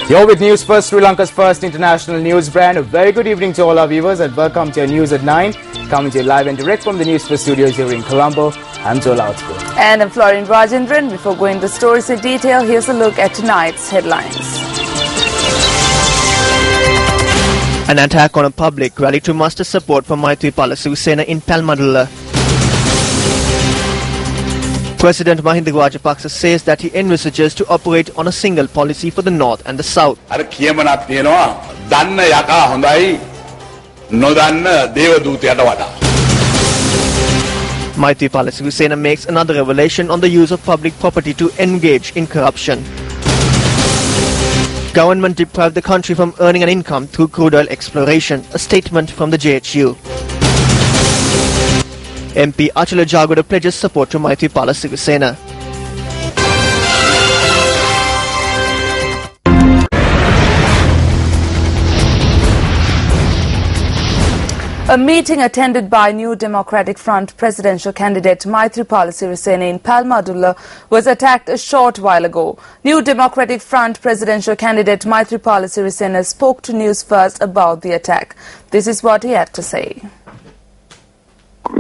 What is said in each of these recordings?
You're with Newsfirst, Sri Lanka's first international news brand. A very good evening to all our viewers and welcome to your news at 9. Coming to you live and direct from the Newsfirst studios here in Colombo. I'm Joel Outspoon. And I'm Florian Rajendran. Before going to the stories in detail, here's a look at tonight's headlines. An attack on a public rally to muster support for Maithripala Sirisena in Palmadulla. President Mahinda Rajapaksa says that he envisages to operate on a single policy for the north and the south. Maithripala Sirisena makes another revelation on the use of public property to engage in corruption. Government deprived the country from earning an income through crude oil exploration, a statement from the JHU. MP Achala Jagoda pledges support to Maithripala Sirisena. A meeting attended by New Democratic Front presidential candidate Maithripala Sirisena in Palmadulla was attacked a short while ago. New Democratic Front presidential candidate Maithripala Sirisena spoke to Newsfirst about the attack. This is what he had to say. I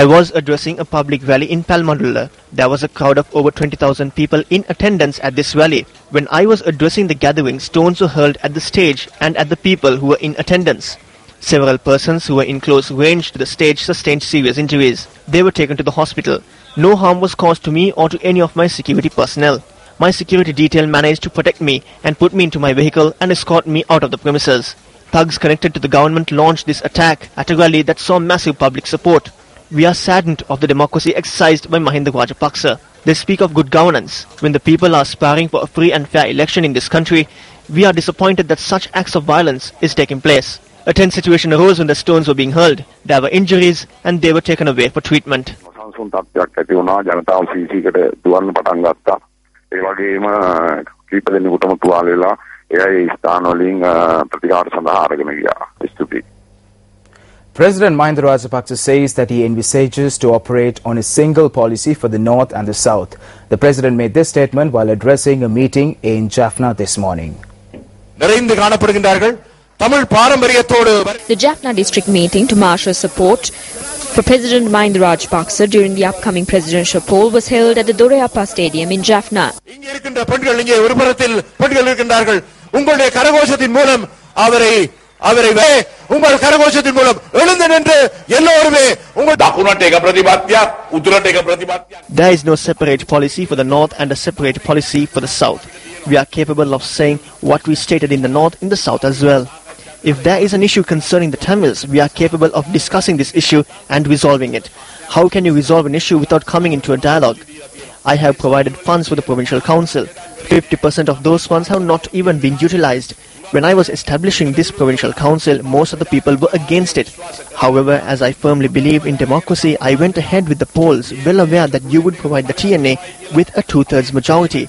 was addressing a public rally in Palmadulla. There was a crowd of over 20,000 people in attendance at this rally. When I was addressing the gathering, stones were hurled at the stage and at the people who were in attendance. Several persons who were in close range to the stage sustained serious injuries. They were taken to the hospital. No harm was caused to me or to any of my security personnel. My security detail managed to protect me and put me into my vehicle and escort me out of the premises. Thugs connected to the government launched this attack at a rally that saw massive public support. We are saddened of the democracy exercised by Mahinda Rajapaksa. They speak of good governance. When the people are aspiring for a free and fair election in this country, we are disappointed that such acts of violence is taking place. A tense situation arose when the stones were being hurled. There were injuries and they were taken away for treatment. President Mahinda Rajapaksa says that he envisages to operate on a single policy for the north and the south. The president made this statement while addressing a meeting in Jaffna this morning. The Jaffna district meeting to marshal support for President Mahinda Rajapaksa during the upcoming presidential poll was held at the Dorayappa Stadium in Jaffna. There is no separate policy for the north and a separate policy for the south. We are capable of saying what we stated in the north in the south as well. If there is an issue concerning the Tamils, we are capable of discussing this issue and resolving it. How can you resolve an issue without coming into a dialogue? I have provided funds for the provincial council. 50% of those funds have not even been utilized. When I was establishing this provincial council, most of the people were against it. However, as I firmly believe in democracy, I went ahead with the polls, well aware that you would provide the TNA with a 2/3 majority.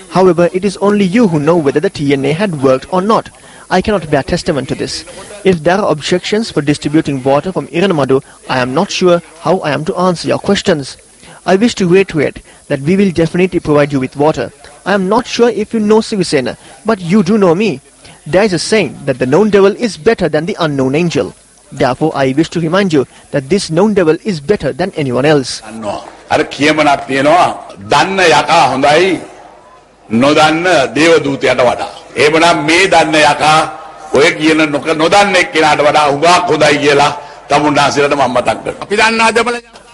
However, it is only you who know whether the TNA had worked or not. I cannot bear testament to this. If there are objections for distributing water from Iranamadu, I am not sure how I am to answer your questions. I wish to reiterate that we will definitely provide you with water. I am not sure if you know Sirisena, but you do know me. There is a saying that the known devil is better than the unknown angel. Therefore, I wish to remind you that this known devil is better than anyone else.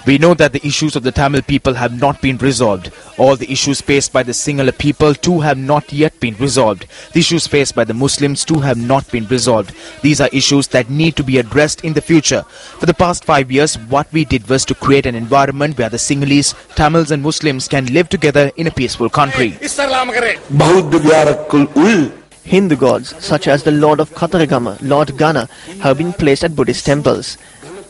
We know that the issues of the Tamil people have not been resolved. All the issues faced by the Sinhala people too have not yet been resolved. The issues faced by the Muslims too have not been resolved. These are issues that need to be addressed in the future. For the past 5 years, what we did was to create an environment where the Sinhalese, Tamils and Muslims can live together in a peaceful country. Hindu gods such as the Lord of Kataragama, Lord Gana, have been placed at Buddhist temples.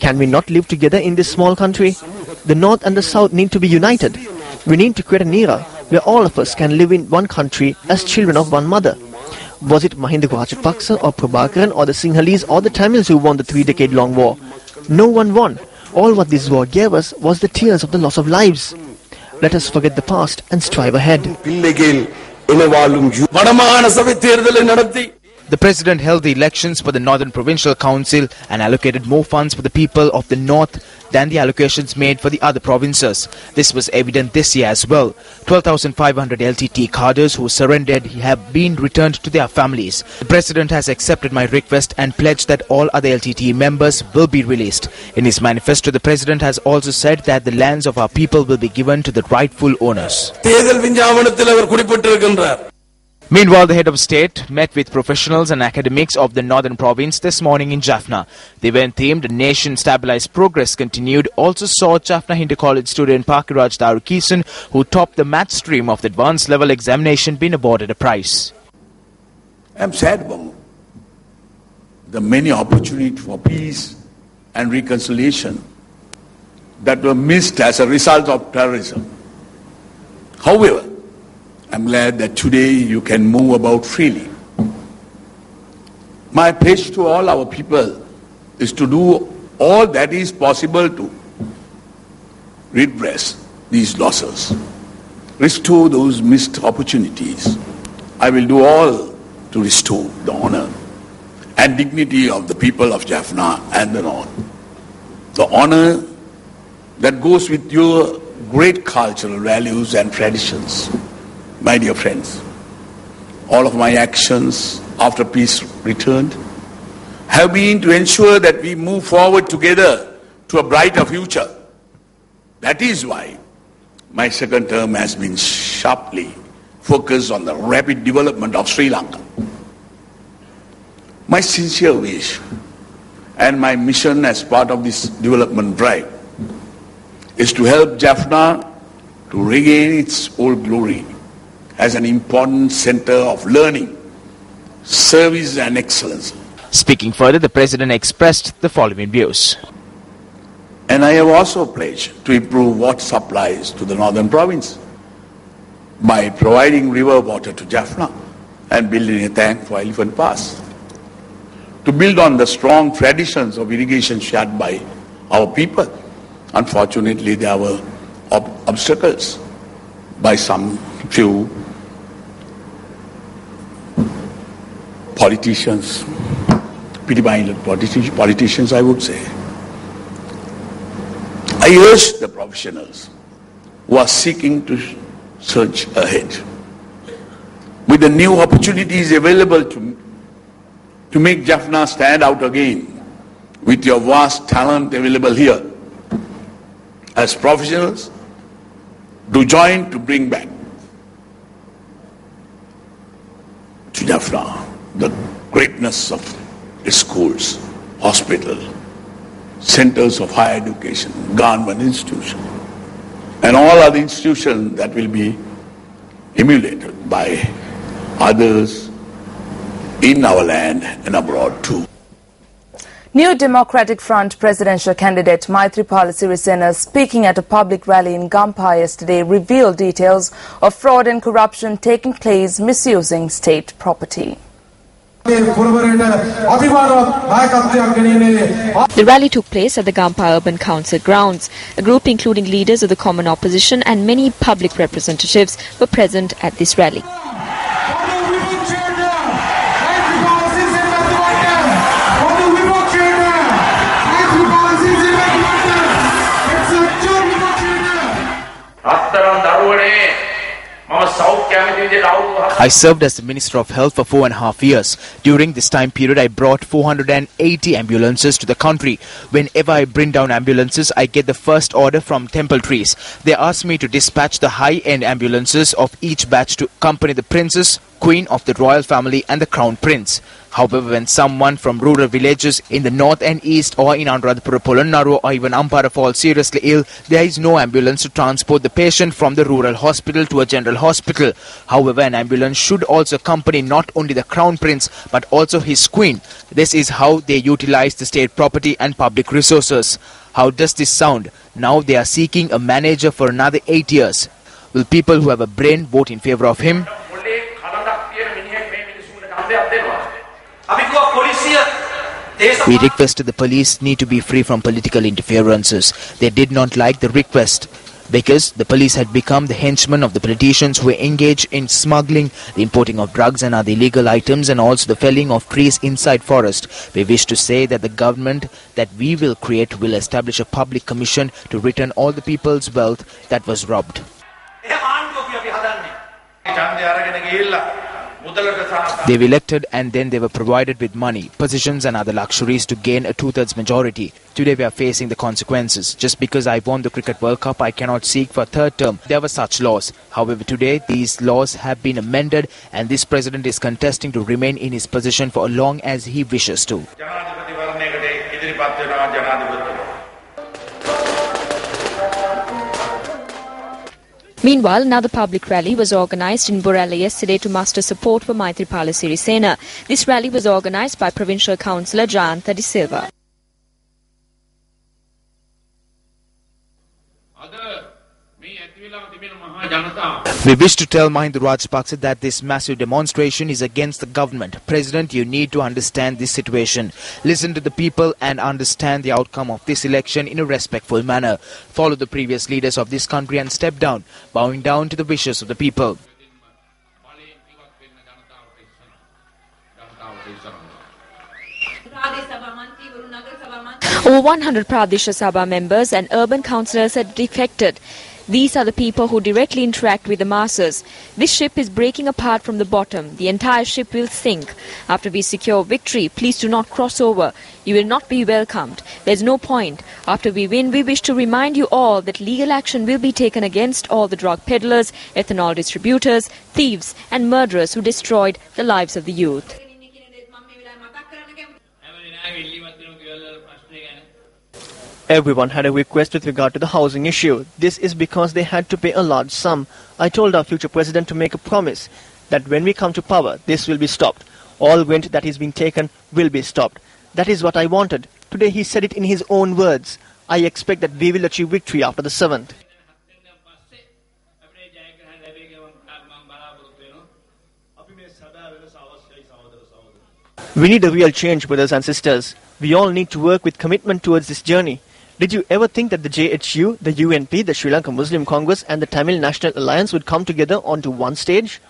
Can we not live together in this small country? The north and the south need to be united. We need to create an era where all of us can live in one country as children of one mother. Was it Mahinda Rajapaksa or Prabhakaran or the Sinhalese or the Tamils who won the 3-decade-long war? No one won. All what this war gave us was the tears of the loss of lives. Let us forget the past and strive ahead. The President held the elections for the Northern Provincial Council and allocated more funds for the people of the North than the allocations made for the other provinces. This was evident this year as well. 12,500 LTT cadres who surrendered have been returned to their families. The President has accepted my request and pledged that all other LTT members will be released. In his manifesto, the President has also said that the lands of our people will be given to the rightful owners. Meanwhile, the head of state met with professionals and academics of the Northern Province this morning in Jaffna. The event themed Nation Stabilized Progress Continued also saw Jaffna Hindu College student Pakiraj Darukisan, who topped the math stream of the advanced level examination, been awarded a prize. I am sad about the many opportunities for peace and reconciliation that were missed as a result of terrorism. However, I'm glad that today you can move about freely. My pledge to all our people is to do all that is possible to redress these losses, restore those missed opportunities. I will do all to restore the honor and dignity of the people of Jaffna and the North. The honor that goes with your great cultural values and traditions. My dear friends, all of my actions after peace returned have been to ensure that we move forward together to a brighter future. That is why my second term has been sharply focused on the rapid development of Sri Lanka. My sincere wish and my mission as part of this development drive is to help Jaffna to regain its old glory as an important center of learning, service and excellence. Speaking further, the President expressed the following views. And I have also pledged to improve water supplies to the Northern Province by providing river water to Jaffna and building a tank for Elephant Pass. To build on the strong traditions of irrigation shared by our people, unfortunately there were obstacles by some few politicians, petty-minded politicians, I would say. I urge the professionals who are seeking to surge ahead with the new opportunities available to make Jaffna stand out again with your vast talent available here. As professionals, do join to bring back to Jaffna the greatness of schools, hospitals, centers of higher education, government institutions, and all other institutions that will be emulated by others in our land and abroad too. New Democratic Front presidential candidate Maithripala Sirisena, speaking at a public rally in Gampa yesterday, revealed details of fraud and corruption taking place misusing state property. The rally took place at the Gampa Urban Council grounds. A group including leaders of the common opposition and many public representatives were present at this rally. I served as the Minister of Health for 4.5 years. During this time period, I brought 480 ambulances to the country. Whenever I bring down ambulances, I get the first order from Temple Trees. They ask me to dispatch the high-end ambulances of each batch to accompany the Princess, Queen of the Royal Family and the Crown Prince. However, when someone from rural villages in the north and east or in Anuradhapura, Polonnaruwa or even Ampara falls seriously ill, there is no ambulance to transport the patient from the rural hospital to a general hospital. However, an ambulance should also accompany not only the Crown Prince but also his Queen. This is how they utilize the state property and public resources. How does this sound? Now they are seeking a manager for another 8 years. Will people who have a brain vote in favor of him? We requested the police need to be free from political interferences. They did not like the request. because the police had become the henchmen of the politicians who were engaged in smuggling, the importing of drugs and other illegal items, and also the felling of trees inside forest. We wish to say that the government that we will create will establish a public commission to return all the people's wealth that was robbed. They were elected and then they were provided with money, positions and other luxuries to gain a 2/3 majority. Today we are facing the consequences. Just because I won the Cricket World Cup, I cannot seek for a third term. There were such laws. However, today these laws have been amended and this president is contesting to remain in his position for as long as he wishes to. Meanwhile, another public rally was organised in Borella yesterday to muster support for Maithripala Sirisena. This rally was organised by Provincial Councillor Jayantha De Silva. We wish to tell Mahinda Rajapaksa that this massive demonstration is against the government. President, you need to understand this situation. Listen to the people and understand the outcome of this election in a respectful manner. Follow the previous leaders of this country and step down, bowing down to the wishes of the people. Over 100 Pradesha Sabha members and urban councillors had defected. These are the people who directly interact with the masses. This ship is breaking apart from the bottom. The entire ship will sink. After we secure victory, please do not cross over. You will not be welcomed. There's no point. After we win, we wish to remind you all that legal action will be taken against all the drug peddlers, ethanol distributors, thieves and murderers who destroyed the lives of the youth. Everyone had a request with regard to the housing issue. This is because they had to pay a large sum. I told our future president to make a promise that when we come to power, this will be stopped. All rent that is being taken will be stopped. That is what I wanted. Today he said it in his own words. I expect that we will achieve victory after the 7th. We need a real change, brothers and sisters. We all need to work with commitment towards this journey. Did you ever think that the JHU, the UNP, the Sri Lanka Muslim Congress and the Tamil National Alliance would come together onto one stage?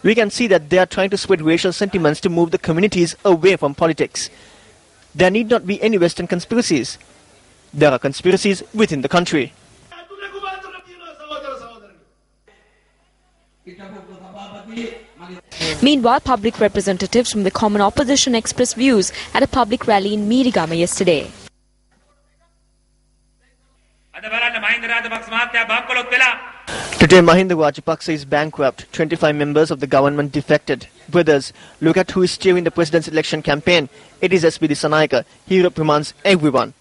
We can see that they are trying to spread racial sentiments to move the communities away from politics. There need not be any Western conspiracies. There are conspiracies within the country. Meanwhile, public representatives from the common opposition expressed views at a public rally in Mirigama yesterday. Today, Mahinda Rajapaksa is bankrupt. 25 members of the government defected. Brothers, look at who is steering the president's election campaign. It is SPD Sanayaka. He reprimands everyone.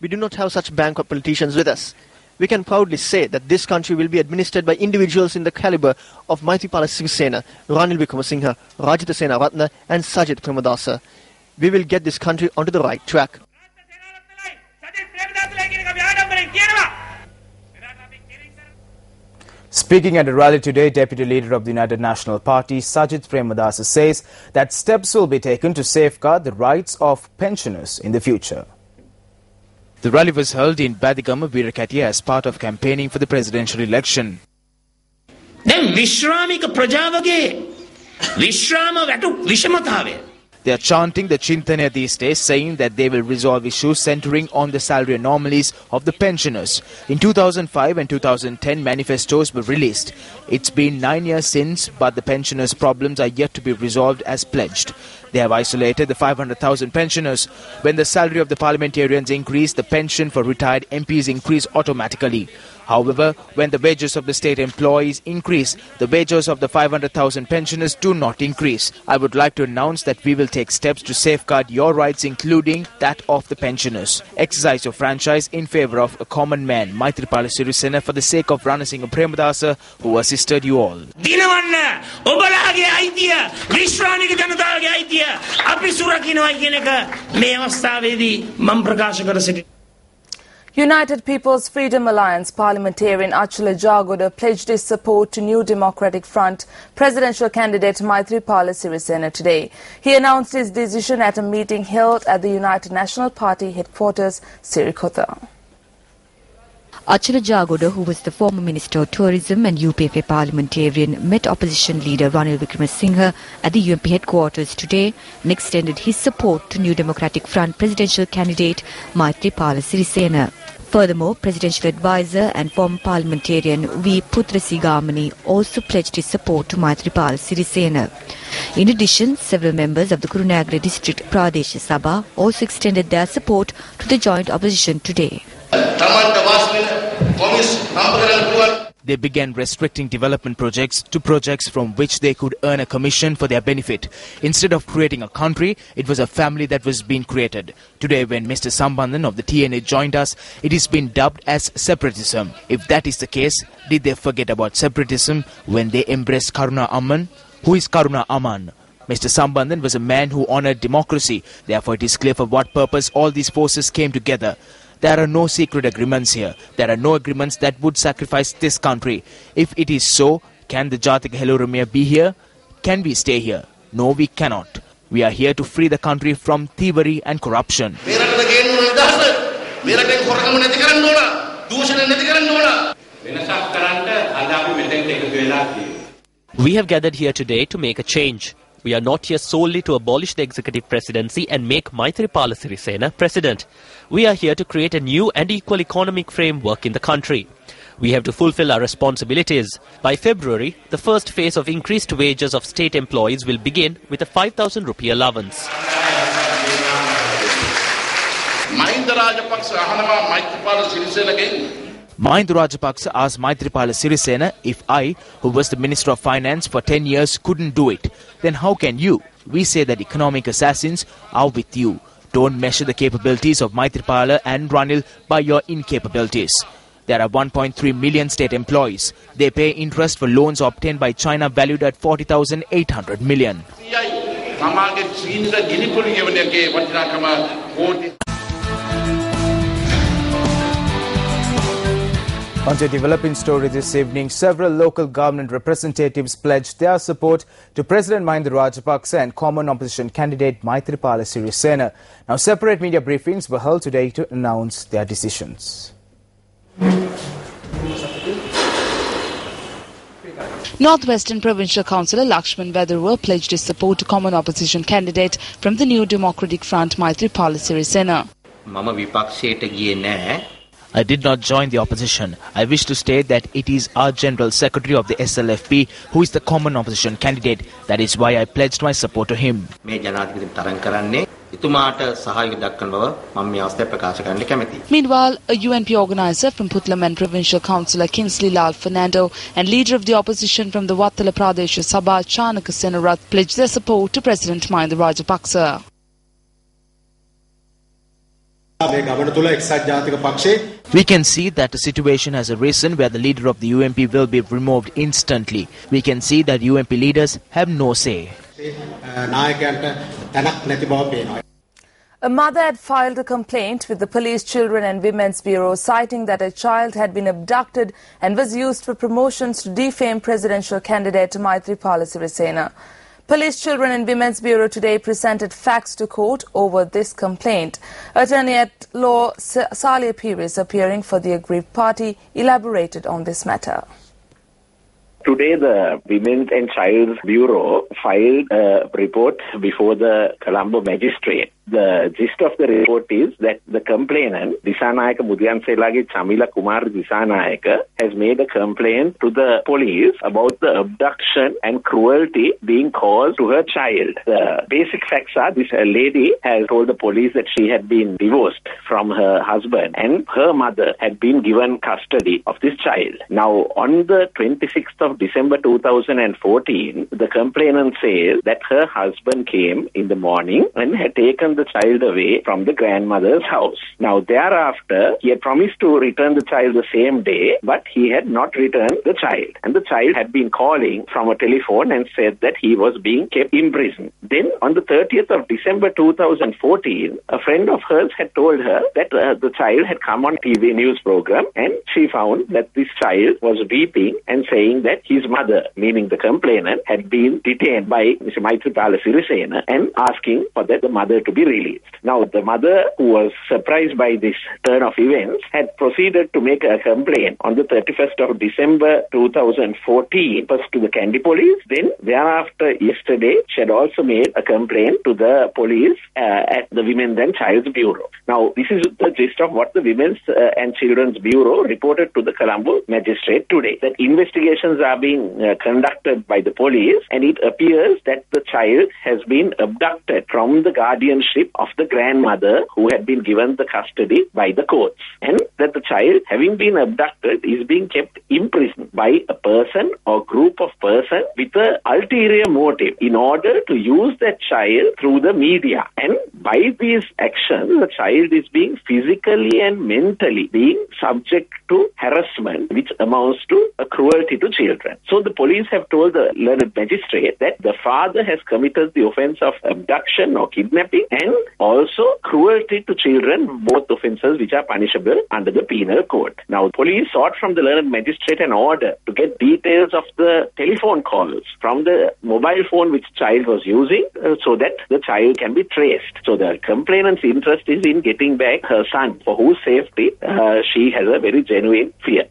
We do not have such bankrupt politicians with us. We can proudly say that this country will be administered by individuals in the caliber of Maithripala Sirisena, Ranil Wickramasinghe, Rajitha Senaratne and Sajith Premadasa. We will get this country onto the right track. Speaking at a rally today, Deputy Leader of the United National Party, Sajith Premadasa, says that steps will be taken to safeguard the rights of pensioners in the future. The rally was held in Badigama, Virakatiya as part of campaigning for the presidential election. They are chanting the Chintana these days, saying that they will resolve issues centering on the salary anomalies of the pensioners. In 2005 and 2010, manifestos were released. It's been 9 years since, but the pensioners' problems are yet to be resolved as pledged. They have isolated the 500,000 pensioners. When the salary of the parliamentarians increase, the pension for retired MPs increase automatically. However, when the wages of the state employees increase, the wages of the 500,000 pensioners do not increase. I would like to announce that we will take steps to safeguard your rights, including that of the pensioners. Exercise your franchise in favour of a common man, Maithripala Sirisena, for the sake of Ranasinghe Premadasa, who assisted you all. United People's Freedom Alliance parliamentarian Achula Jagoda pledged his support to New Democratic Front presidential candidate Maithripala Sirisena today. He announced his decision at a meeting held at the United National Party headquarters, Sirikotha. Achana Jagoda, who was the former Minister of Tourism and UPFA parliamentarian, met opposition leader Ranil Wickremesinghe at the UMP headquarters today and extended his support to New Democratic Front presidential candidate Maithripala Sirisena. Furthermore, presidential advisor and former parliamentarian V. Putrasigamani also pledged his support to Maithripala Sirisena. In addition, several members of the Kurunegala District Pradesh Sabha also extended their support to the joint opposition today. They began restricting development projects to projects from which they could earn a commission for their benefit. Instead of creating a country, it was a family that was being created. Today, when Mr. Sambandhan of the TNA joined us, it is been dubbed as separatism. If that is the case, did they forget about separatism when they embraced Karuna Amman? Who is Karuna Amman? Mr. Sambandhan was a man who honoured democracy. Therefore, it is clear for what purpose all these forces came together. There are no secret agreements here. There are no agreements that would sacrifice this country. If it is so, can the Jathika Heluramiya be here? Can we stay here? No, we cannot. We are here to free the country from thievery and corruption. We have gathered here today to make a change. We are not here solely to abolish the executive presidency and make Maithripala Sirisena president. We are here to create a new and equal economic framework in the country. We have to fulfill our responsibilities. By February, the first phase of increased wages of state employees will begin with a 5,000 rupee allowance. Mahinda Rajapaksa asked Maithripala Sirisena if I, who was the Minister of Finance for 10 years, couldn't do it. Then how can you? We say that economic assassins are with you. Don't measure the capabilities of Maithripala and Ranil by your incapabilities. There are 1.3 million state employees. They pay interest for loans obtained by China valued at 40,800 million. On to a developing story this evening, several local government representatives pledged their support to President Mahinda Rajapaksa and common opposition candidate Maithripala Sirisena. Now, separate media briefings were held today to announce their decisions. Northwestern Provincial Councillor Lakshman Vedarwa pledged his support to common opposition candidate from the New Democratic Front Maithripala Sirisena. I did not join the opposition. I wish to state that it is our General Secretary of the SLFP who is the common opposition candidate. That is why I pledged my support to him. Meanwhile, a UNP organizer from Putlaman Provincial Councillor Kinsley Lal Fernando and leader of the opposition from the Wattala Pradesh Sabha Chanaka Senarath pledged their support to President Mahinda Rajapaksa. We can see that the situation has arisen where the leader of the UMP will be removed instantly. We can see that UMP leaders have no say. A mother had filed a complaint with the Police, Children and Women's Bureau citing that a child had been abducted and was used for promotions to defame presidential candidate Maithripala Sirisena. Police, Children and Women's Bureau today presented facts to court over this complaint. Attorney at Law Salia Pires, appearing for the aggrieved party, elaborated on this matter. Today, the Women's and Child's Bureau filed a report before the Colombo magistrate. The gist of the report is that the complainant, Disanayaka Mudyanselage Chamila Kumar Disanayaka, has made a complaint to the police about the abduction and cruelty being caused to her child. The basic facts are this lady has told the police that she had been divorced from her husband and her mother had been given custody of this child. Now, on the 26th of December 2014, the complainant says that her husband came in the morning and had taken the child away from the grandmother's house. Now, thereafter, he had promised to return the child the same day, but he had not returned the child. And the child had been calling from a telephone and said that he was being kept in prison. Then, on the 30th of December 2014, a friend of hers had told her that the child had come on TV news program and she found that this child was weeping and saying that his mother, meaning the complainant, had been detained by Mr. Maithripala Sirisena and asking for the mother to be released. Now, the mother, who was surprised by this turn of events, had proceeded to make a complaint on the 31st of December 2014, first to the Kandy police. Then, thereafter, yesterday, she had also made a complaint to the police at the Women's and Child's Bureau. Now, this is the gist of what the Women's and Children's Bureau reported to the Colombo magistrate today. That investigations are being conducted by the police, and it appears that the child has been abducted from the guardianship of the grandmother who had been given the custody by the courts, and that the child, having been abducted, is being kept imprisoned by a person or group of persons with an ulterior motive in order to use that child through the media. And by these actions, the child is being physically and mentally being subject to harassment, which amounts to a cruelty to children. So the police have told the learned magistrate that the father has committed the offence of abduction or kidnapping and also cruelty to children, both offences which are punishable under the penal code. Now, police sought from the learned magistrate an order to get details of the telephone calls from the mobile phone which child was using so that the child can be traced. So the complainant's interest is in getting back her son, for whose safety she has a very genuine fear.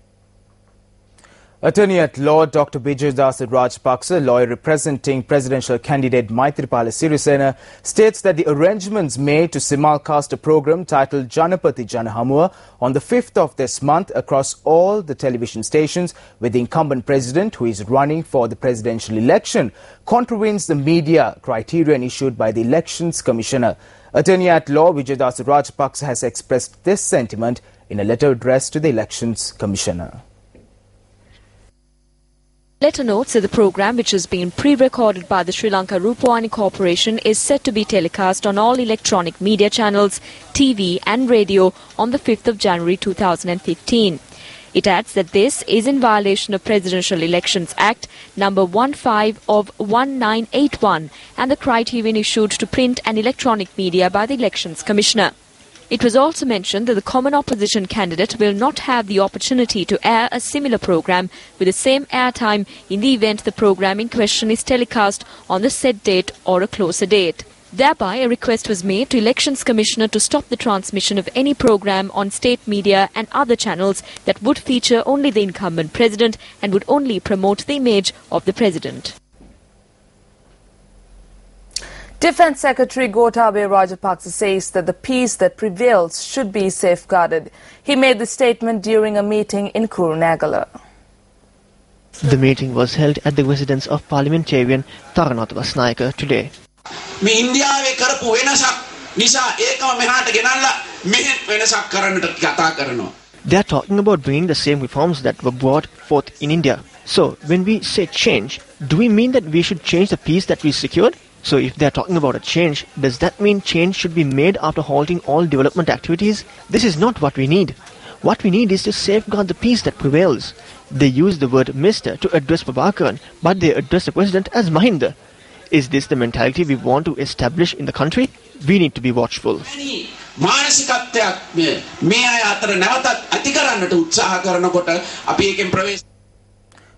Attorney at Law Dr. Vijaydas Rajapaksa, lawyer representing presidential candidate Maithripala Sirisena, states that the arrangements made to simulcast a program titled Janapati Janahamua on the 5th of this month across all the television stations with the incumbent president who is running for the presidential election contravenes the media criterion issued by the Elections Commissioner. Attorney at Law Vijaydas Rajapaksa has expressed this sentiment in a letter addressed to the Elections Commissioner. Letter notes that the program, which has been pre-recorded by the Sri Lanka Rupawani Corporation, is set to be telecast on all electronic media channels, TV and radio on the 5th of January 2015. It adds that this is in violation of Presidential Elections Act number 15 of 1981 and the criterion issued to print and electronic media by the Elections Commissioner. It was also mentioned that the common opposition candidate will not have the opportunity to air a similar program with the same airtime in the event the program in question is telecast on the said date or a closer date. Thereby, a request was made to Elections Commissioner to stop the transmission of any program on state media and other channels that would feature only the incumbent president and would only promote the image of the president. Defence Secretary Gotabaya Rajapaksa says that the peace that prevails should be safeguarded. He made the statement during a meeting in Kurunegala. The meeting was held at the residence of parliamentarian Tharanatha Vasnayaka today. They are talking about bringing the same reforms that were brought forth in India. So, when we say change, do we mean that we should change the peace that we secured? So if they are talking about a change, does that mean change should be made after halting all development activities? This is not what we need. What we need is to safeguard the peace that prevails. They use the word Mr. to address Prabhakaran, but they address the president as Mahinda. Is this the mentality we want to establish in the country? We need to be watchful.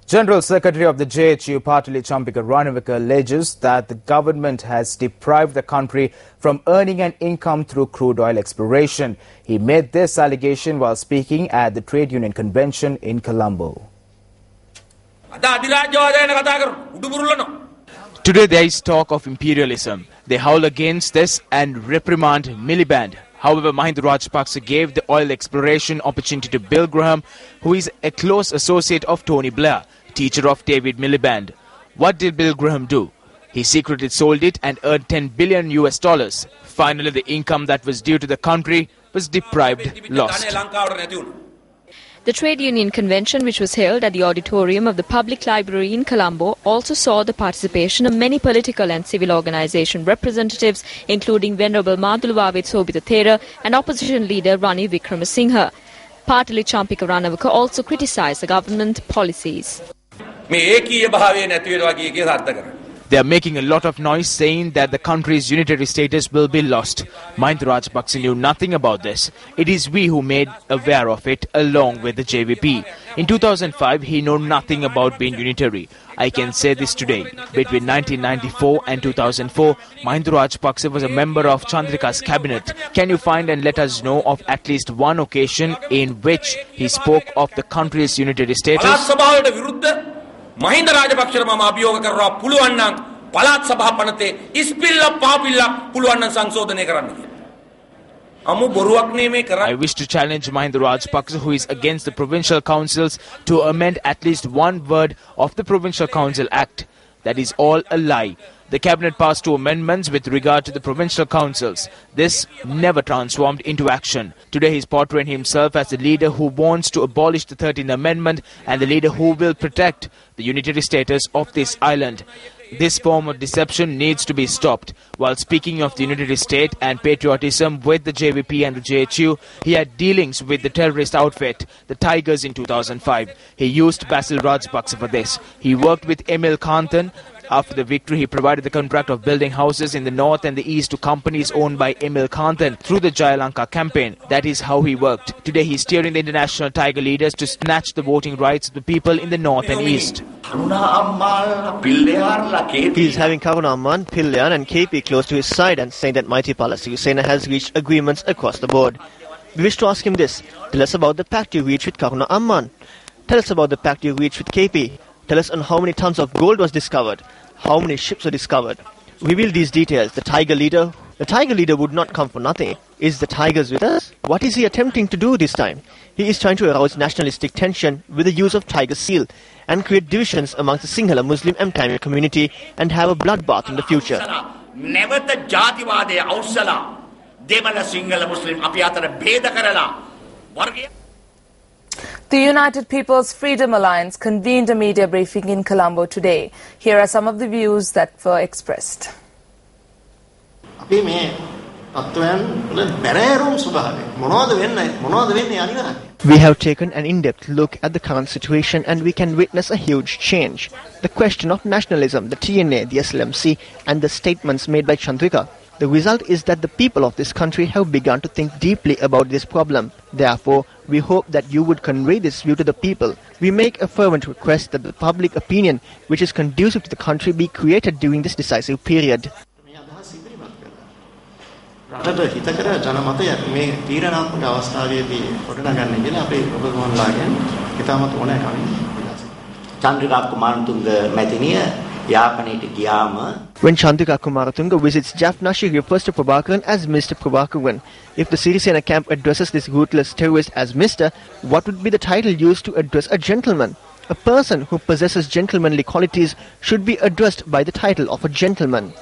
General Secretary of the JHU, Patali Champika Ranavika, alleges that the government has deprived the country from earning an income through crude oil exploration. He made this allegation while speaking at the Trade Union Convention in Colombo. Today there is talk of imperialism. They howl against this and reprimand Miliband. However, Mahinda Rajapaksa gave the oil exploration opportunity to Bill Graham, who is a close associate of Tony Blair, teacher of David Miliband. What did Bill Graham do? He secretly sold it and earned $10 billion. Finally, the income that was due to the country was deprived, lost. The Trade Union Convention, which was held at the auditorium of the Public Library in Colombo, also saw the participation of many political and civil organisation representatives, including Venerable Madhulawavit Sobita Thera and opposition leader Ranil Wickremesinghe. Patali Champika Ranavika also criticised the government policies. They are making a lot of noise saying that the country's unitary status will be lost. Mahinda Rajapaksa knew nothing about this. It is we who made aware of it along with the JVP. In 2005, he knew nothing about being unitary. I can say this today. Between 1994 and 2004, Mahinda Rajapaksa was a member of Chandrika's cabinet. Can you find and let us know of at least one occasion in which he spoke of the country's unitary status? Mahinda Rajapaksa mama abhiyoga karwa puluwan nan palat sabha panate ispilla papilla puluwan nan sangsodhane karanna. I wish to challenge Mahinda Rajapaksa, who is against the provincial councils, to amend at least one word of the Provincial Council Act. That is all a lie. The cabinet passed 2 amendments with regard to the provincial councils. This never transformed into action. Today he is portraying himself as the leader who wants to abolish the 13th Amendment and the leader who will protect the unitary status of this island. This form of deception needs to be stopped. While speaking of the unitary state and patriotism with the JVP and the JHU, he had dealings with the terrorist outfit, the Tigers, in 2005. He used Basil Rajapaksa for this. He worked with Emil Kanthan. After the victory, he provided the contract of building houses in the north and the east to companies owned by Emil Kanthan through the Lanka campaign. That is how he worked. Today he is steering the international Tiger leaders to snatch the voting rights of the people in the north and east. He is having Karuna Amman, Pilyan and KP close to his side and saying that Maithripala Sirisena has reached agreements across the board. We wish to ask him this. Tell us about the pact you reached with Karuna Amman. Tell us about the pact you reached with KP. Tell us on how many tons of gold was discovered. How many ships were discovered. Reveal these details. The Tiger leader would not come for nothing. Is the Tigers with us? What is he attempting to do this time? He is trying to arouse nationalistic tension with the use of Tiger seal and create divisions amongst the Sinhala Muslim and Tamil community and have a bloodbath in the future. Never the Jativade Ausala, Devala Sinhala Muslim Apiatara Beda Karala. The United People's Freedom Alliance convened a media briefing in Colombo today. Here are some of the views that were expressed. We have taken an in-depth look at the current situation and we can witness a huge change. The question of nationalism, the TNA, the SLMC and the statements made by Chandrika. The result is that the people of this country have begun to think deeply about this problem. Therefore, we hope that you would convey this view to the people. We make a fervent request that the public opinion which is conducive to the country be created during this decisive period. When Chandrika Kumaratunga visits Jaffna, she refers to Prabhakaran as Mr. Prabhakaran. If the Sirisena camp addresses this ruthless terrorist as Mr., what would be the title used to address a gentleman? A person who possesses gentlemanly qualities should be addressed by the title of a gentleman.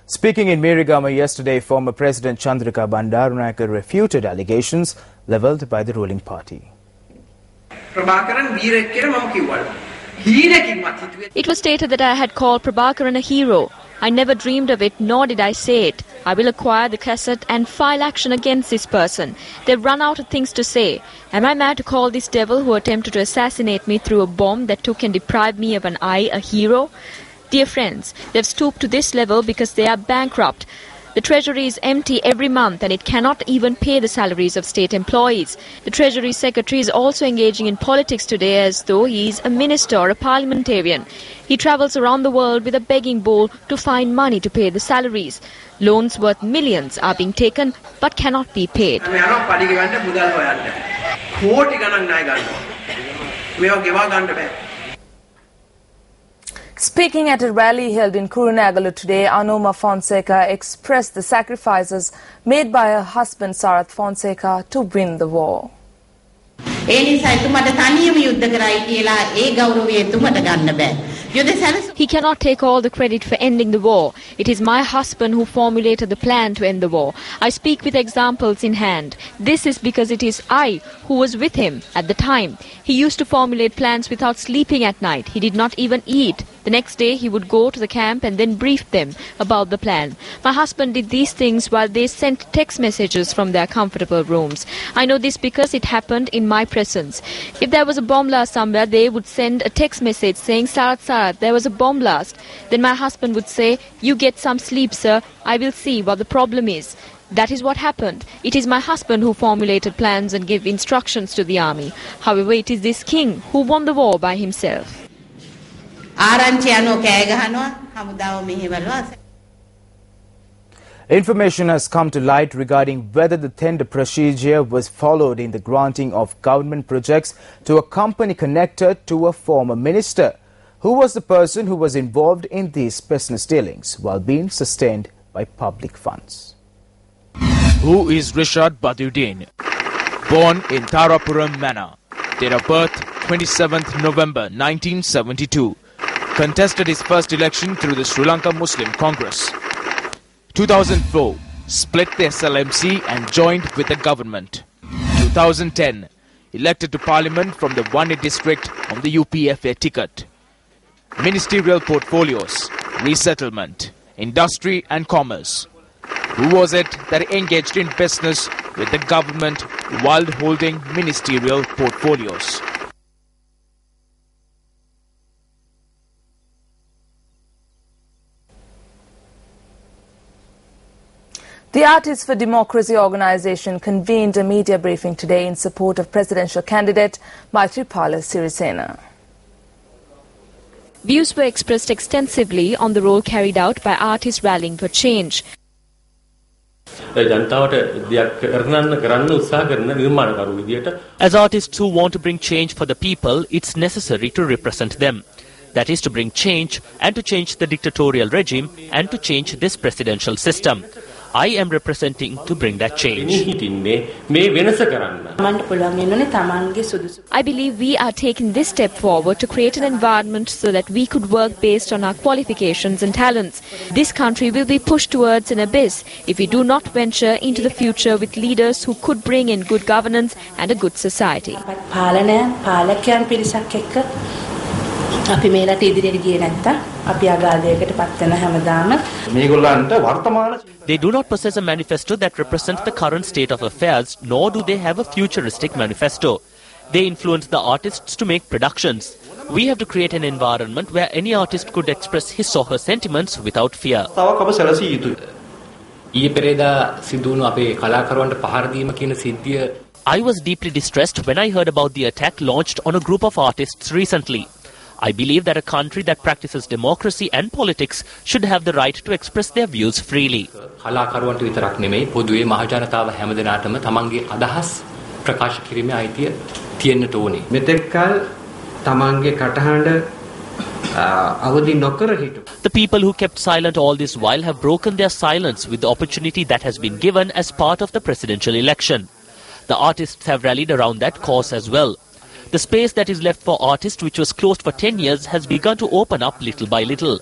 Speaking in Mirigama yesterday, former President Chandrika Bandaranaike refuted allegations levelled by the ruling party. It was stated that I had called Prabhakaran a hero. I never dreamed of it, nor did I say it. I will acquire the cassette and file action against this person. They've run out of things to say. Am I mad to call this devil who attempted to assassinate me through a bomb that took and deprived me of an eye a hero? Dear friends, they've stooped to this level because they are bankrupt. The treasury is empty every month and it cannot even pay the salaries of state employees. The Treasury Secretary is also engaging in politics today as though he is a minister or a parliamentarian. He travels around the world with a begging bowl to find money to pay the salaries. Loans worth millions are being taken but cannot be paid. Speaking at a rally held in Kurunegala today, Anoma Fonseca expressed the sacrifices made by her husband Sarath Fonseca to win the war. He cannot take all the credit for ending the war. It is my husband who formulated the plan to end the war. I speak with examples in hand. This is because it is I who was with him at the time. He used to formulate plans without sleeping at night. He did not even eat. The next day he would go to the camp and then brief them about the plan. My husband did these things while they sent text messages from their comfortable rooms. I know this because it happened in my presence. If there was a bomb blast somewhere, they would send a text message saying, Sarath, Sarath, there was a bomb blast. Then my husband would say, you get some sleep, sir. I will see what the problem is. That is what happened. It is my husband who formulated plans and gave instructions to the army. However, it is this king who won the war by himself. Information has come to light regarding whether the tender procedure was followed in the granting of government projects to a company connected to a former minister. Who was the person who was involved in these business dealings while being sustained by public funds? Who is Rishad Badiuddin? Born in Tarapuram Manor. Date of birth 27th November 1972. Contested his first election through the Sri Lanka Muslim Congress. 2004, split the SLMC and joined with the government. 2010, elected to Parliament from the Wani district on the UPFA ticket. Ministerial portfolios, resettlement, industry and commerce. Who was it that engaged in business with the government while holding ministerial portfolios? The Artists for Democracy organization convened a media briefing today in support of presidential candidate Maithripala Sirisena. Views were expressed extensively on the role carried out by artists rallying for change. As artists who want to bring change for the people, it's necessary to represent them. That is to bring change and to change the dictatorial regime and to change this presidential system. I am representing to bring that change. I believe we are taking this step forward to create an environment so that we could work based on our qualifications and talents. This country will be pushed towards an abyss if we do not venture into the future with leaders who could bring in good governance and a good society. They do not possess a manifesto that represents the current state of affairs, nor do they have a futuristic manifesto. They influence the artists to make productions. We have to create an environment where any artist could express his or her sentiments without fear. I was deeply distressed when I heard about the attack launched on a group of artists recently. I believe that a country that practices democracy and politics should have the right to express their views freely. The people who kept silent all this while have broken their silence with the opportunity that has been given as part of the presidential election. The artists have rallied around that cause as well. The space that is left for artists, which was closed for 10 years, has begun to open up little by little.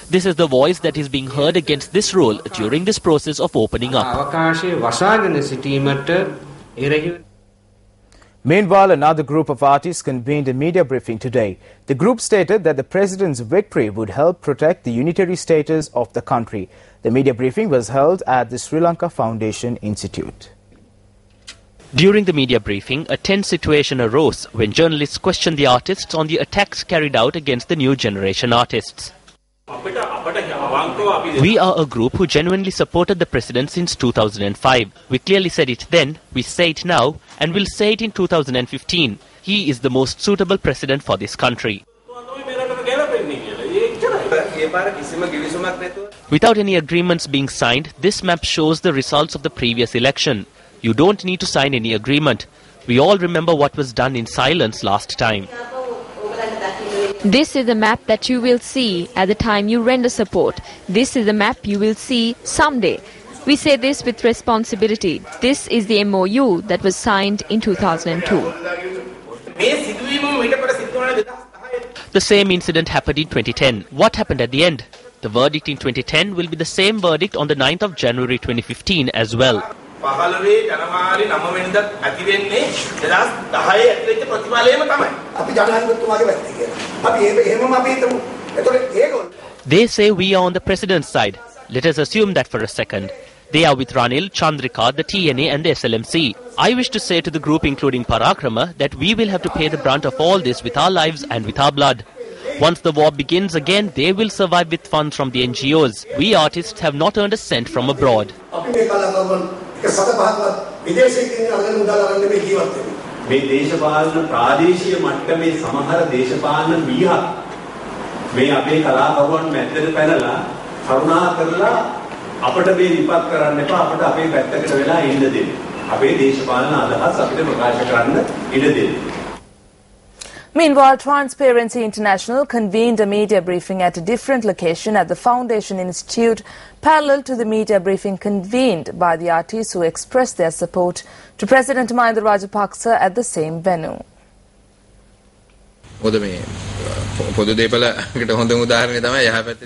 This is the voice that is being heard against this role during this process of opening up. Meanwhile, another group of artists convened a media briefing today. The group stated that the president's victory would help protect the unitary status of the country. The media briefing was held at the Sri Lanka Foundation Institute. During the media briefing, a tense situation arose when journalists questioned the artists on the attacks carried out against the new generation artists. We are a group who genuinely supported the president since 2005. We clearly said it then, we say it now, and will say it in 2015. He is the most suitable president for this country. Without any agreements being signed, this map shows the results of the previous election. You don't need to sign any agreement. We all remember what was done in silence last time. This is the map that you will see at the time you render support. This is the map you will see someday. We say this with responsibility. This is the MOU that was signed in 2002. The same incident happened in 2010. What happened at the end? The verdict in 2010 will be the same verdict on the 9th of January 2015 as well. They say we are on the president's side. Let us assume that for a second. They are with Ranil, Chandrika, the TNA and the SLMC. I wish to say to the group including Parakrama that we will have to pay the brunt of all this with our lives and with our blood. Once the war begins again, they will survive with funds from the NGOs. We artists have not earned a cent from abroad. මේ දේශපාලන ප්‍රාදේශීය මට්ටමේ සමහර දේශපාලන වීහක් මේ අපේ කලාකරුවන් මැද්දට පැනලා කරුණා කරලා අපිට මේ විපත් කරන්න එපා අපිට අපේ පැත්තකට වෙලා ඉන්න දෙන්න. අපේ දේශපාලන අදහස් අපිට ප්‍රකාශ කරන්න ඉඩ දෙන්න. Meanwhile, Transparency International convened a media briefing at a different location at the Foundation Institute, parallel to the media briefing convened by the artists who expressed their support to President Mahinda Rajapaksa at the same venue.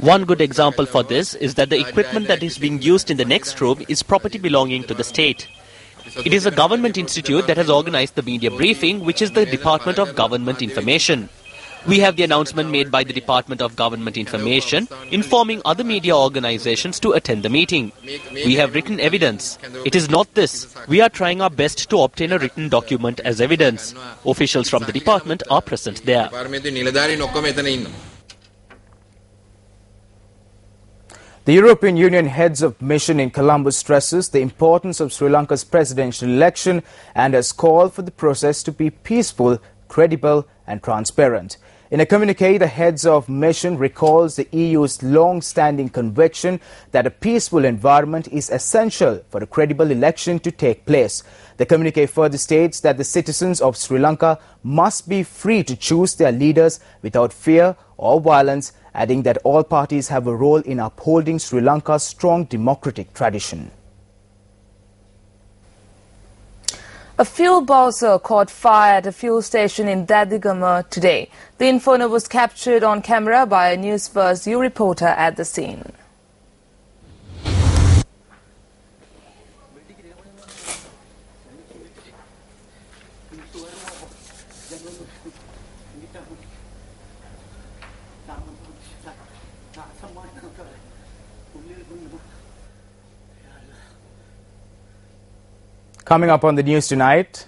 One good example for this is that the equipment that is being used in the next room is property belonging to the state. It is a government institute that has organized the media briefing, which is the Department of Government Information. We have the announcement made by the Department of Government Information informing other media organizations to attend the meeting. We have written evidence. It is not this. We are trying our best to obtain a written document as evidence. Officials from the department are present there. The European Union heads of mission in Colombo stresses the importance of Sri Lanka's presidential election and has called for the process to be peaceful, credible and transparent. In a communique, the heads of mission recalls the EU's long-standing conviction that a peaceful environment is essential for a credible election to take place. The communique further states that the citizens of Sri Lanka must be free to choose their leaders without fear or violence, adding that all parties have a role in upholding Sri Lanka's strong democratic tradition. A fuel bowser caught fire at a fuel station in Dadigama today. The inferno was captured on camera by a Newsfirst.lk reporter at the scene. Coming up on the news tonight,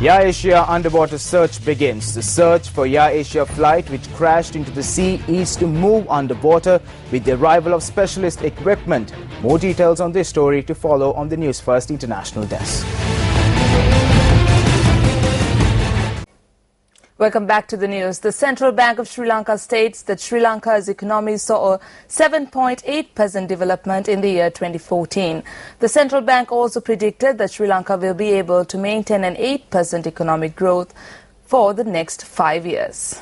Air Asia underwater search begins. The search for Air Asia flight which crashed into the sea is to move underwater with the arrival of specialist equipment. More details on this story to follow on the News First International Desk. Welcome back to the news. The Central Bank of Sri Lanka states that Sri Lanka's economy saw a 7.8% development in the year 2014. The Central Bank also predicted that Sri Lanka will be able to maintain an 8% economic growth for the next 5 years.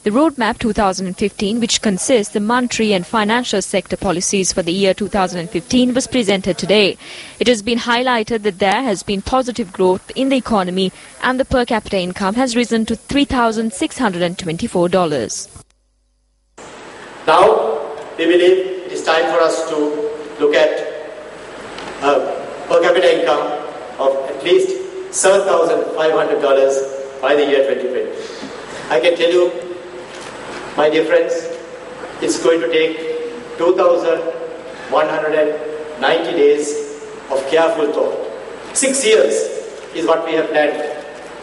The Roadmap 2015, which consists the monetary and financial sector policies for the year 2015, was presented today. It has been highlighted that there has been positive growth in the economy and the per capita income has risen to $3,624. Now, we believe it is time for us to look at per capita income of at least $7,500 by the year 2020. I can tell you, my dear friends, it's going to take 2,190 days of careful thought. 6 years is what we have planned.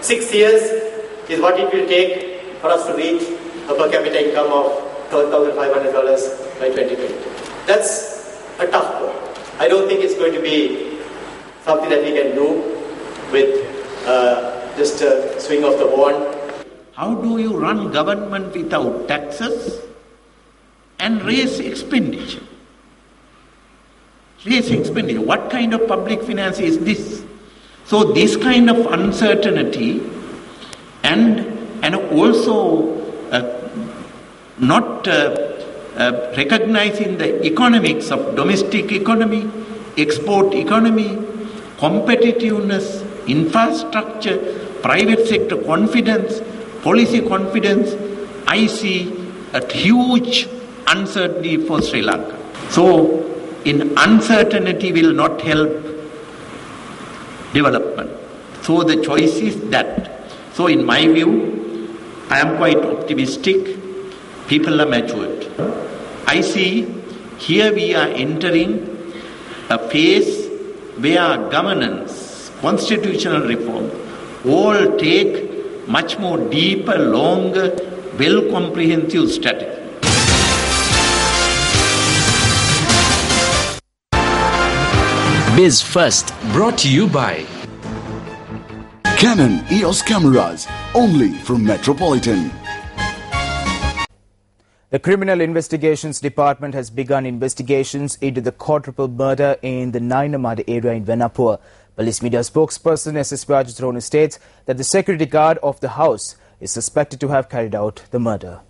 6 years is what it will take for us to reach a per capita income of $12,500 by 2020. That's a tough goal. I don't think it's going to be something that we can do with just a swing of the wand. How do you run government without taxes and raise expenditure? Raise expenditure. What kind of public finance is this? So this kind of uncertainty and also not recognizing the economics of domestic economy, export economy, competitiveness, infrastructure, private sector confidence, policy confidence, I see a huge uncertainty for Sri Lanka. So, in uncertainty will not help development. So the choice is that. So in my view, I am quite optimistic. People are matured. I see here we are entering a phase where governance, constitutional reform, all take much more deeper, longer, well-comprehensive strategy. Biz First, brought to you by Canon EOS cameras, only from Metropolitan. The Criminal Investigations Department has begun investigations into the quadruple murder in the Nainamada area in Venapur. Police media spokesperson SSP Ajithroni states that the security guard of the house is suspected to have carried out the murder.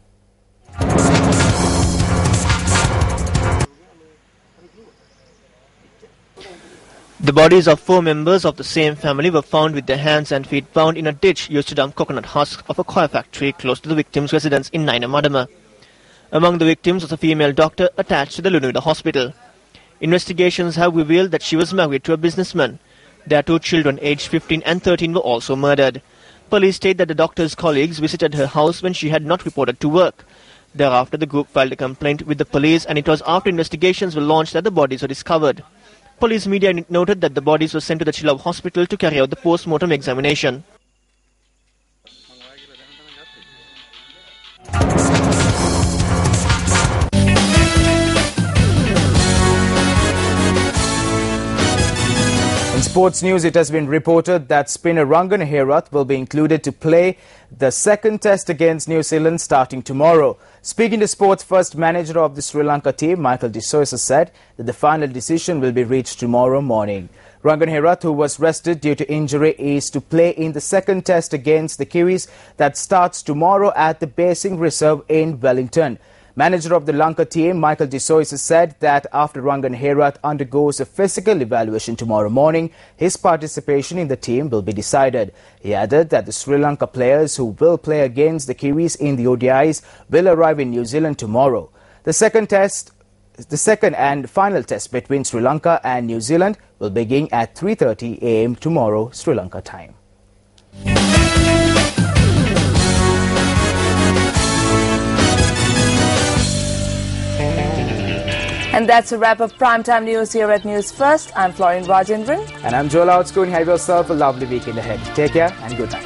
The bodies of 4 members of the same family were found with their hands and feet bound in a ditch used to dump coconut husks of a coir factory close to the victim's residence in Nainamadama. Among the victims was a female doctor attached to the Lunuda hospital. Investigations have revealed that she was married to a businessman. Their 2 children aged 15 and 13 were also murdered. Police state that the doctor's colleagues visited her house when she had not reported to work. Thereafter, the group filed a complaint with the police, and it was after investigations were launched that the bodies were discovered. Police media noted that the bodies were sent to the Chilab hospital to carry out the post-mortem examination. In sports news, it has been reported that spinner Rangan Herath will be included to play the second test against New Zealand starting tomorrow. Speaking to Sports First, manager of the Sri Lanka team, Michael De Souza, said that the final decision will be reached tomorrow morning. Rangan Herath, who was rested due to injury, is to play in the second test against the Kiwis that starts tomorrow at the Basing Reserve in Wellington. Manager of the Lanka team, Michael De Souza, said that after Rangan Herath undergoes a physical evaluation tomorrow morning, his participation in the team will be decided. He added that the Sri Lanka players who will play against the Kiwis in the ODIs will arrive in New Zealand tomorrow. The second and final test between Sri Lanka and New Zealand will begin at 3:30 a.m. tomorrow, Sri Lanka time. And that's a wrap of primetime news here at News First. I'm Florian Rajendran. And I'm Joel Outscoon. Have yourself a lovely weekend ahead. Take care and good night.